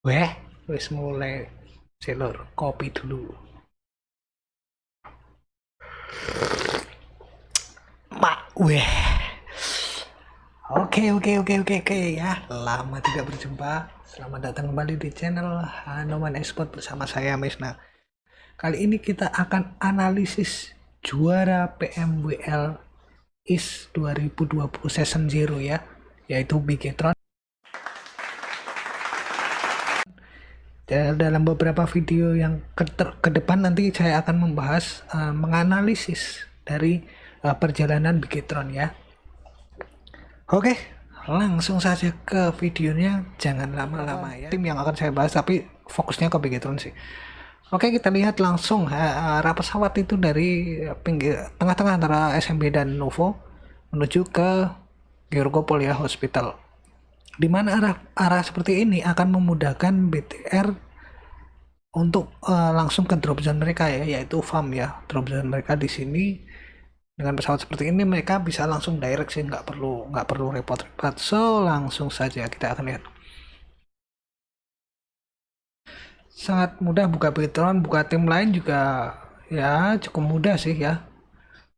Weh, wis mulai selor kopi dulu. Mak, weh. Oke ya. Lama tidak berjumpa. Selamat datang kembali di channel Hanoman Esport bersama saya Mesna. Kali ini kita akan analisis juara PMWL IS 2020 Season 0 ya, yaitu Bigetron. Dalam beberapa video yang ke depan nanti saya akan membahas menganalisis dari perjalanan Bigetron ya. Oke, langsung saja ke videonya, jangan lama-lama ya. Tim yang akan saya bahas tapi fokusnya ke Bigetron sih. Oke, kita lihat langsung arah pesawat itu dari pinggir tengah-tengah antara SMB dan Novo menuju ke Georgopol ya, hospital. Di mana arah seperti ini akan memudahkan BTR untuk langsung ke drop zone mereka ya, yaitu farm ya. Drop zone mereka di sini dengan pesawat seperti ini mereka bisa langsung direct sih, nggak perlu repot-repot. So langsung saja kita akan lihat. Sangat mudah buka Bigetron, buka tim lain juga ya cukup mudah sih ya.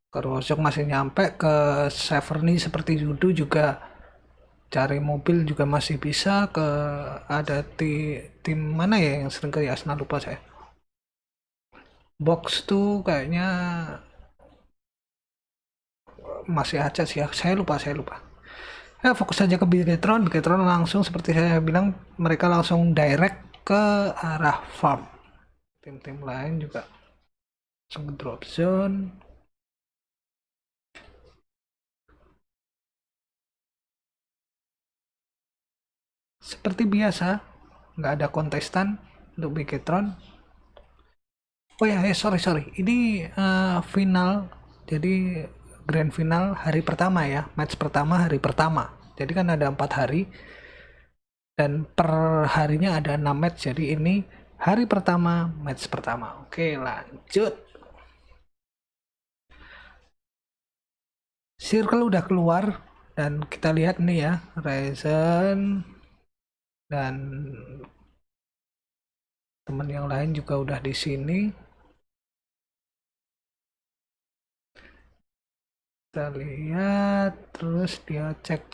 Kalau masih nyampe ke Severny seperti Yudu juga, cari mobil juga masih bisa ke, ada tim mana ya yang sering ke Asna, lupa saya. Box tuh kayaknya masih aja sih ya, saya lupa. Ya fokus saja ke Bigetron langsung seperti saya bilang, mereka langsung direct ke arah farm. Tim-tim lain juga langsung ke drop zone. Seperti biasa, nggak ada kontestan untuk Bigetron. Oh ya, sorry. Ini final, jadi grand final hari pertama ya, match pertama hari pertama. Jadi kan ada 4 hari dan per harinya ada 6 match. Jadi ini hari pertama, match pertama. Oke, lanjut. Circle udah keluar dan kita lihat nih ya, Ryzen dan teman yang lain juga udah di sini. Kita lihat terus dia cek.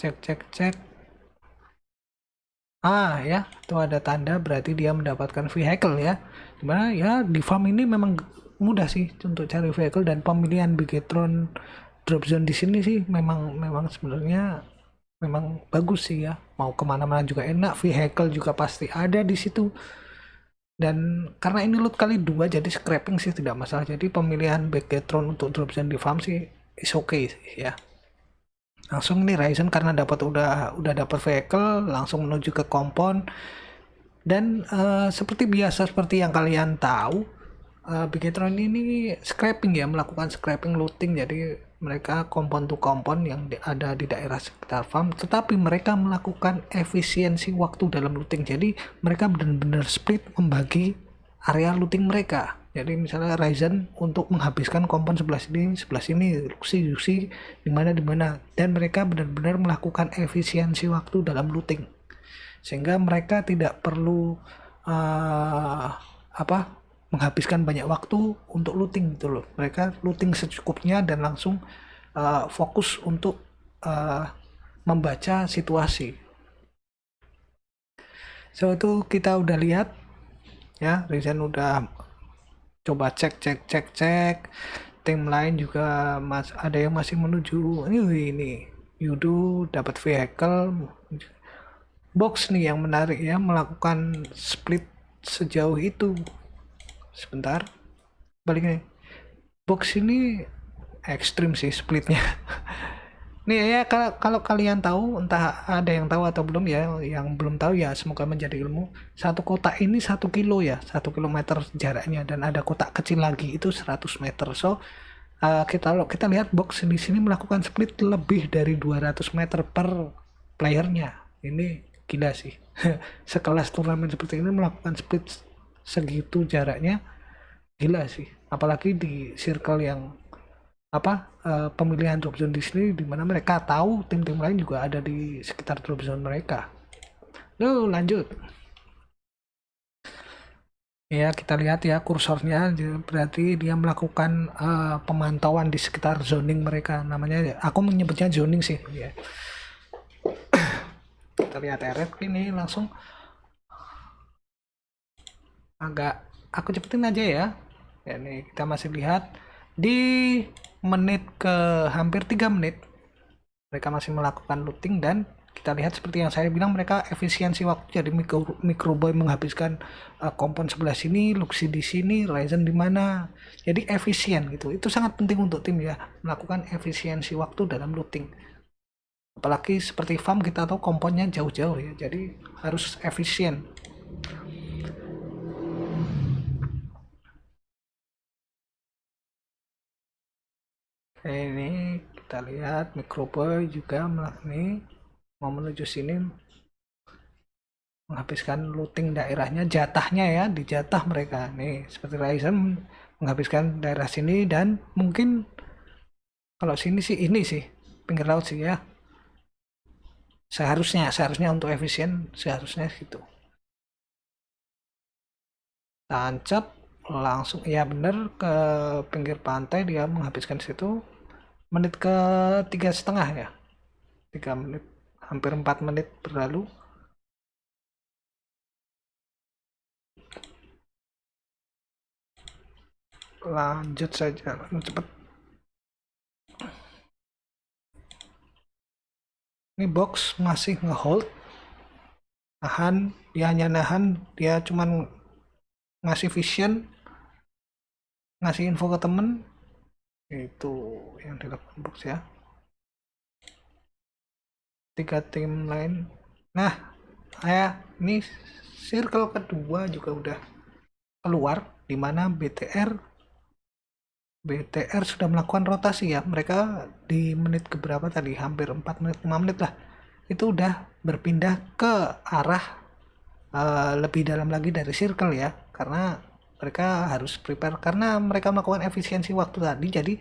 Ya, itu ada tanda berarti dia mendapatkan vehicle ya. Dimana ya di farm ini memang mudah sih untuk cari vehicle, dan pemilihan Bigetron drop zone di sini sih memang sebenarnya memang bagus sih ya. Mau kemana-mana juga enak, vehicle juga pasti ada di situ. Dan karena ini loot kali 2 jadi scrapping sih tidak masalah. Jadi pemilihan Bigetron untuk drop zone di farm sih is okay sih ya. Langsung nih Ryzen karena udah dapat vehicle langsung menuju ke kompon. Dan seperti biasa, seperti yang kalian tahu, Bigetron ini scrapping ya, melakukan scrapping looting. Jadi mereka kompon to kompon yang ada di daerah sekitar farm, tetapi mereka melakukan efisiensi waktu dalam looting. Jadi mereka benar-benar split membagi area looting mereka. Jadi misalnya Ryzen untuk menghabiskan kompon sebelah sini, Luxi di mana, dan mereka benar-benar melakukan efisiensi waktu dalam looting, sehingga mereka tidak perlu menghabiskan banyak waktu untuk looting gitu loh. Mereka looting secukupnya dan langsung fokus untuk membaca situasi. So itu kita udah lihat ya, Ryzen udah coba cek. Tim lain juga ada yang masih menuju ini Yudu dapat vehicle. Box nih yang menarik ya, melakukan split sejauh itu. Sebentar, balik nih. Box ini ekstrim sih splitnya. Nih ya, kalau kalian tahu, entah ada yang tahu atau belum ya, yang belum tahu ya semoga menjadi ilmu. Satu kotak ini 1 kilo ya, 1 kilometer jaraknya, dan ada kotak kecil lagi itu 100 meter. So kita lihat box di sini melakukan split lebih dari 200 meter per playernya. Ini gila sih. Sekelas turnamen seperti ini melakukan split segitu jaraknya, gila sih. Apalagi di circle yang pemilihan drop zone di sini, dimana mereka tahu tim-tim lain juga ada di sekitar drop zone mereka. Lalu lanjut. Ya, kita lihat ya kursornya, berarti dia melakukan pemantauan di sekitar zoning mereka. Namanya, aku menyebutnya zoning sih. Ya. Kita lihat eret ini langsung agak aku cepetin aja ya. Ya, nih kita masih lihat di menit ke hampir 3 menit mereka masih melakukan looting, dan kita lihat seperti yang saya bilang mereka efisiensi waktu. Jadi Microboy menghabiskan kompon sebelah sini, Luxi di sini, Ryzen di mana. Jadi efisien gitu. Itu sangat penting untuk tim ya, melakukan efisiensi waktu dalam looting. Apalagi seperti farm kita tahu komponnya jauh-jauh ya. Jadi harus efisien. Oke, ini kita lihat Microboy juga nih mau menuju sini menghabiskan looting daerahnya, jatahnya ya, dijatah mereka nih seperti Ryzen menghabiskan daerah sini, dan mungkin kalau sini sih ini sih pinggir laut sih ya, seharusnya untuk efisien seharusnya gitu. Tancap langsung ya bener ke pinggir pantai, dia menghabiskan situ menit ke 3,5 ya, 3 menit, hampir 4 menit berlalu. Lanjut saja cepat. Ini box masih ngehold, nahan, dia hanya nahan, dia cuman ngasih vision, ngasih info ke temen. Itu yang dilakukan box ya. 3 tim lain. Nah, ini circle kedua juga udah keluar, dimana BTR sudah melakukan rotasi ya. Mereka di menit keberapa tadi, hampir 4 menit, 5 menit lah, itu udah berpindah ke arah lebih dalam lagi dari circle ya, karena mereka harus prepare, karena mereka melakukan efisiensi waktu tadi. Jadi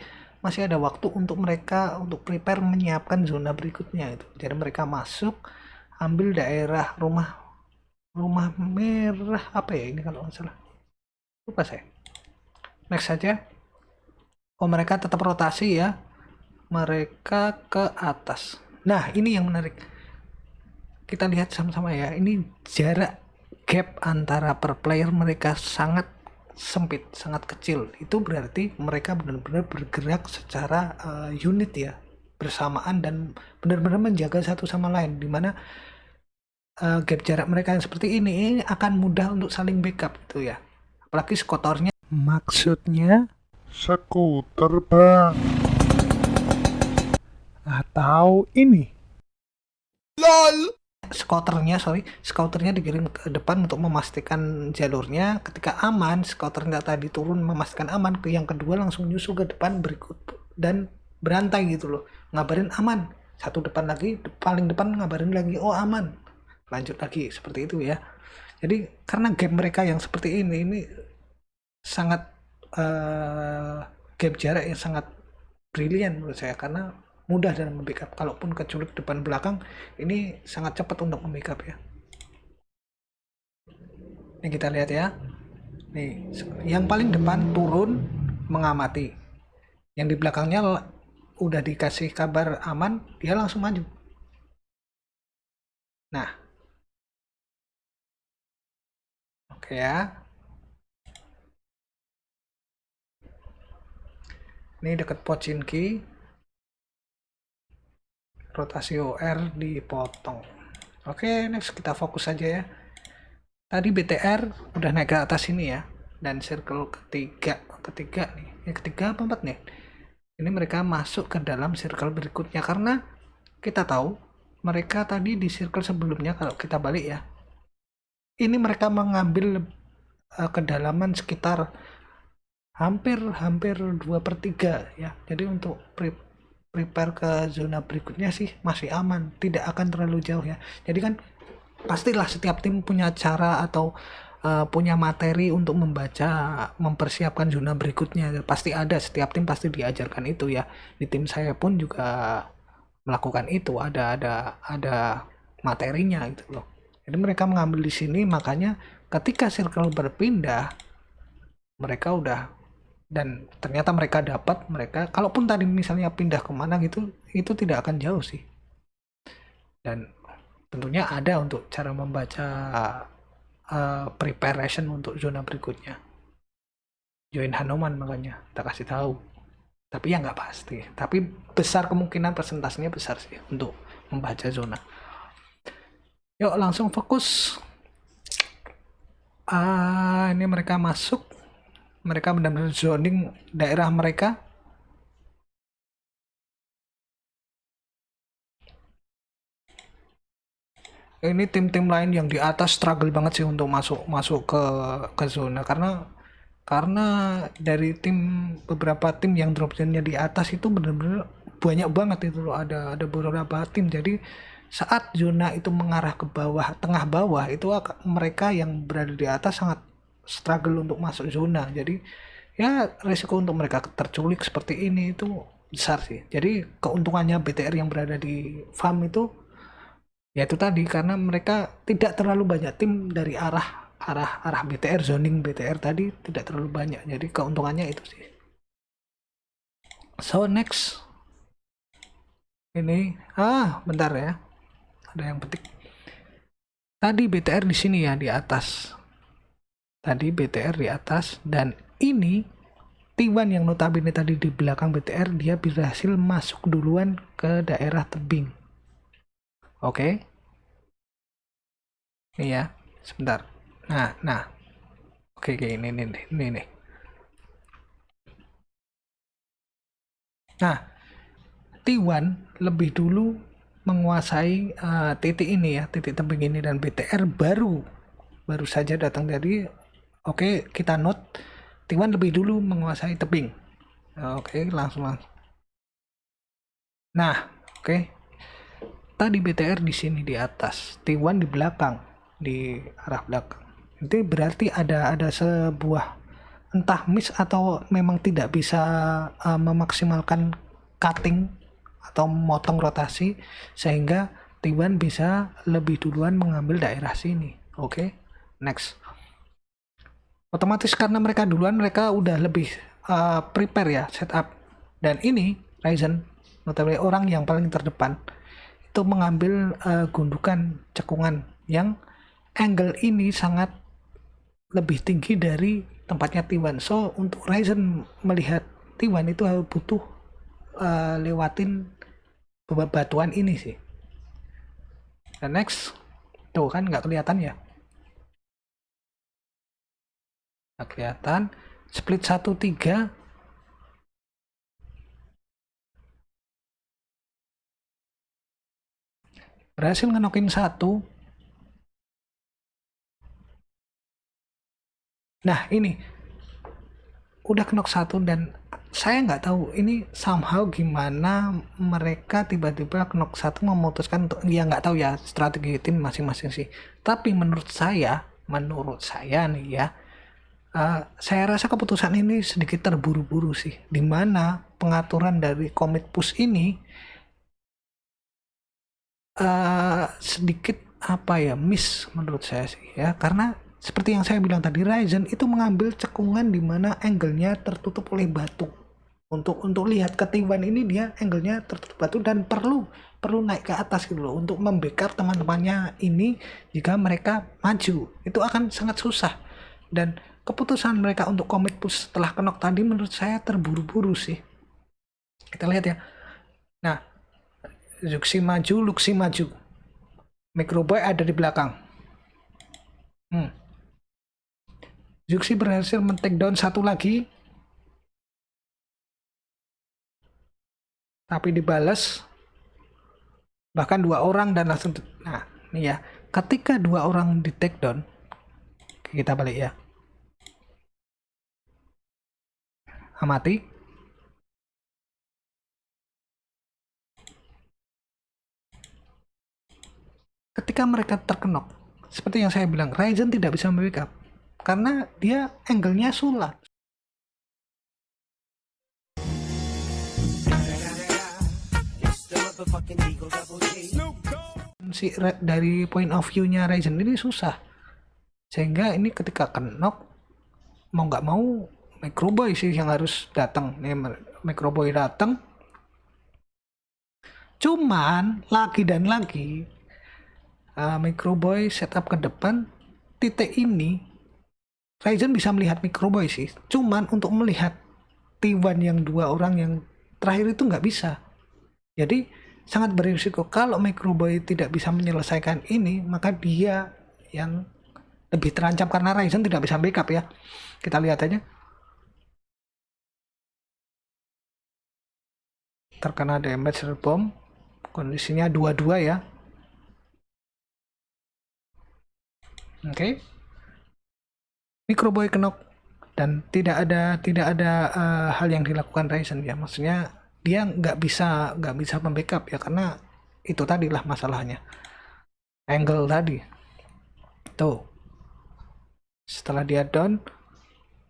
masih ada waktu untuk mereka untuk prepare menyiapkan zona berikutnya itu. Jadi mereka masuk ambil daerah rumah rumah merah apa ya ini kalau nggak salah, lupa saya. Next saja. Oh, mereka tetap rotasi ya, mereka ke atas. Nah, ini yang menarik, kita lihat sama-sama ya, ini jarak gap antara per player mereka sangat sempit, sangat kecil. Itu berarti mereka benar-benar bergerak secara unit ya, bersamaan, dan benar-benar menjaga satu sama lain, dimana gap jarak mereka yang seperti ini akan mudah untuk saling backup gitu ya. Apalagi skotornya, maksudnya skuter bang, atau ini scouternya dikirim ke depan untuk memastikan jalurnya. Ketika aman, scouternya tadi turun memastikan aman, ke yang kedua langsung nyusul ke depan berikut dan berantai gitu loh, ngabarin aman, satu depan lagi, paling depan ngabarin lagi oh aman, lanjut lagi seperti itu ya. Jadi karena game mereka yang seperti ini sangat gap jarak yang sangat brilian menurut saya, karena mudah dalam membackup. Kalaupun keculik depan belakang, ini sangat cepat untuk membackup ya. Ini kita lihat ya. Nih, yang paling depan turun mengamati. Yang di belakangnya udah dikasih kabar aman, dia langsung maju. Nah, oke ya. Ini dekat Pochinki. Rotasi OR dipotong. Oke, next kita fokus saja ya. Tadi BTR udah naik ke atas ini ya, dan circle ketiga nih, ketiga apa empat nih, ini mereka masuk ke dalam circle berikutnya, karena kita tahu mereka tadi di circle sebelumnya, kalau kita balik ya, ini mereka mengambil kedalaman sekitar hampir 2/3 ya. Jadi untuk prepare ke zona berikutnya sih masih aman, tidak akan terlalu jauh ya. Jadi kan pastilah setiap tim punya cara atau punya materi untuk membaca, mempersiapkan zona berikutnya. Pasti ada, setiap tim pasti diajarkan itu ya. Di tim saya pun juga melakukan itu, ada materinya gitu loh. Jadi mereka mengambil di sini, makanya ketika circle berpindah, mereka udah, dan ternyata mereka dapat, mereka kalaupun tadi misalnya pindah kemana gitu, itu tidak akan jauh sih. Dan tentunya ada untuk cara membaca preparation untuk zona berikutnya. Join Hanuman makanya kita kasih tahu. Tapi ya nggak pasti. Tapi besar kemungkinan persentasenya besar sih untuk membaca zona. Yuk langsung fokus. Ini mereka masuk. Mereka benar-benar zoning daerah mereka. Ini tim-tim lain yang di atas struggle banget sih untuk masuk ke zona, karena dari beberapa tim yang drop zone-nya di atas itu benar-benar banyak banget itu loh, ada beberapa tim. Jadi saat zona itu mengarah ke bawah, tengah bawah, itu mereka yang berada di atas sangat struggle untuk masuk zona. Jadi ya resiko untuk mereka terculik seperti ini itu besar sih. Jadi keuntungannya BTR yang berada di farm itu ya itu tadi, karena mereka tidak terlalu banyak tim dari arah BTR, zoning BTR tadi tidak terlalu banyak, jadi keuntungannya itu sih. So next, ini bentar ya, ada yang petik. Tadi BTR di sini ya, di atas. Tadi BTR di atas, dan ini T1 yang notabene tadi di belakang BTR, dia berhasil masuk duluan ke daerah tebing. Oke. Ini ya, sebentar. Nah. Oke, ini nih. Nah, T1 lebih dulu menguasai titik ini ya, titik tebing ini, dan BTR baru saja datang. Jadi oke, kita note T1 lebih dulu menguasai tebing. Oke, langsung. Nah, oke. Tadi BTR di sini di atas, T1 di belakang, di arah belakang. Itu berarti ada sebuah entah miss atau memang tidak bisa memaksimalkan cutting atau motong rotasi, sehingga T1 bisa lebih duluan mengambil daerah sini. Oke, next. Otomatis karena mereka duluan, mereka udah lebih prepare ya, setup. Dan ini Ryzen, notabene orang yang paling terdepan, itu mengambil gundukan cekungan yang angle ini sangat lebih tinggi dari tempatnya T1. So untuk Ryzen melihat T1 itu butuh lewatin bebatuan ini sih. Dan next, tuh kan nggak kelihatan ya, nggak kelihatan. Split 1-3, berhasil ngenokin satu. Nah ini udah knock satu, dan saya nggak tahu ini somehow gimana mereka tiba-tiba knock satu memutuskan untuk, ya nggak tahu ya strategi tim masing-masing sih. Tapi menurut saya nih ya, saya rasa keputusan ini sedikit terburu-buru sih, dimana pengaturan dari commit push ini sedikit miss menurut saya sih ya, karena seperti yang saya bilang tadi, Ryzen itu mengambil cekungan di mana angle-nya tertutup oleh batu. Untuk lihat ke T1 ini, dia angle-nya tertutup batu dan perlu naik ke atas gitu loh, untuk membackup teman-temannya ini jika mereka maju. Itu akan sangat susah. Dan keputusan mereka untuk commit push setelah knock tadi menurut saya terburu-buru sih. Kita lihat ya. Nah, Zuxi maju, Luxi maju. Microboy ada di belakang. Zuxi berhasil men-take down satu lagi, tapi dibalas bahkan 2 orang dan langsung. Nah ini ya, ketika 2 orang di take down, kita balik ya, amati. Ketika mereka terkenok, seperti yang saya bilang, Ryzen tidak bisa membackup karena dia angle-nya sulat. Dari point of view-nya Ryzen ini susah. Sehingga ini ketika knock, mau nggak mau Microboy sih yang harus datang. Nih Microboy datang. Cuman lagi dan lagi Microboy setup ke depan, titik ini Ryzen bisa melihat Microboy sih. Cuman untuk melihat T1 yang 2 orang yang terakhir itu nggak bisa. Jadi sangat berisiko kalau Microboy tidak bisa menyelesaikan ini, maka dia yang lebih terancam karena Ryzen tidak bisa backup ya. Kita lihat aja. Terkena damage bomb. Kondisinya 2-2 ya. Oke. Microboy knock dan tidak ada hal yang dilakukan Ryzen ya. Maksudnya dia nggak bisa membackup ya karena itu tadilah masalahnya. Angle tadi. Tuh. Setelah dia down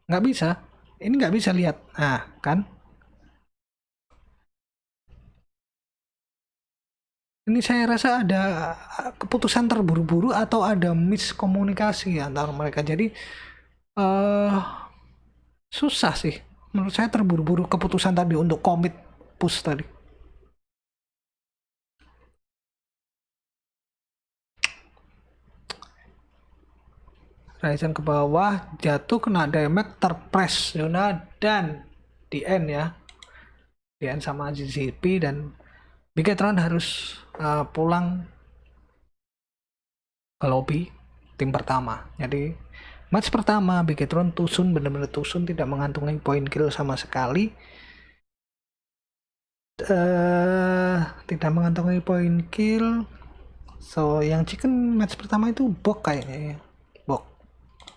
nggak bisa. Ini nggak bisa lihat. Nah, kan? Ini saya rasa ada keputusan terburu-buru atau ada miskomunikasi antara mereka. Jadi susah sih. Menurut saya terburu-buru keputusan tadi untuk commit push tadi. Ryzen ke bawah, jatuh kena damage, terpress zona dan di end ya. Di end sama GCP dan Bigetron harus pulang ke lobby tim pertama. Jadi match pertama Bigetron tusun, benar-benar tusun, tidak mengantongi poin kill sama sekali. Tidak mengantongi poin kill. So yang chicken match pertama itu bok kayaknya ya. Bok.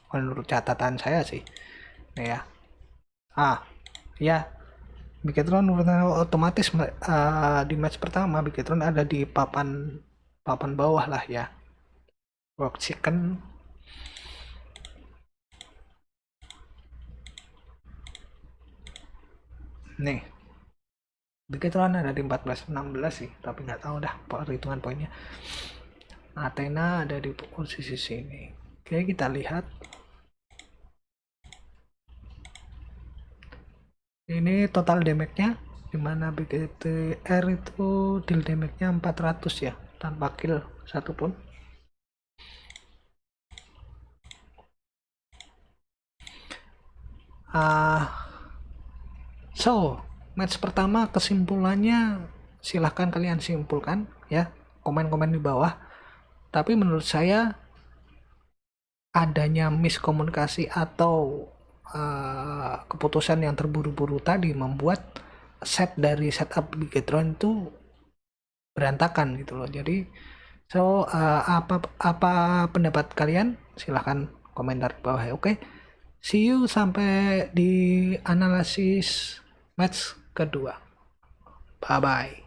Menurut catatan saya sih. Nih ya. Ya. Bigetron otomatis di match pertama Bigetron ada di papan bawah lah ya. Work chicken. Nih. Bigetron ada di 14-16 sih, tapi nggak tahu dah perhitungan poinnya. Athena ada di posisi sini. Oke, kita lihat. Ini total damage-nya, dimana BGTR itu deal damage-nya 400 ya, tanpa kill satupun. So, match pertama kesimpulannya silahkan kalian simpulkan ya, komen-komen di bawah. Tapi menurut saya adanya miskomunikasi atau keputusan yang terburu-buru tadi membuat setup Bigetron itu berantakan gitu loh. Jadi apa pendapat kalian? Silahkan komentar di bawah ya. Oke. See you sampai di analisis match kedua. Bye bye.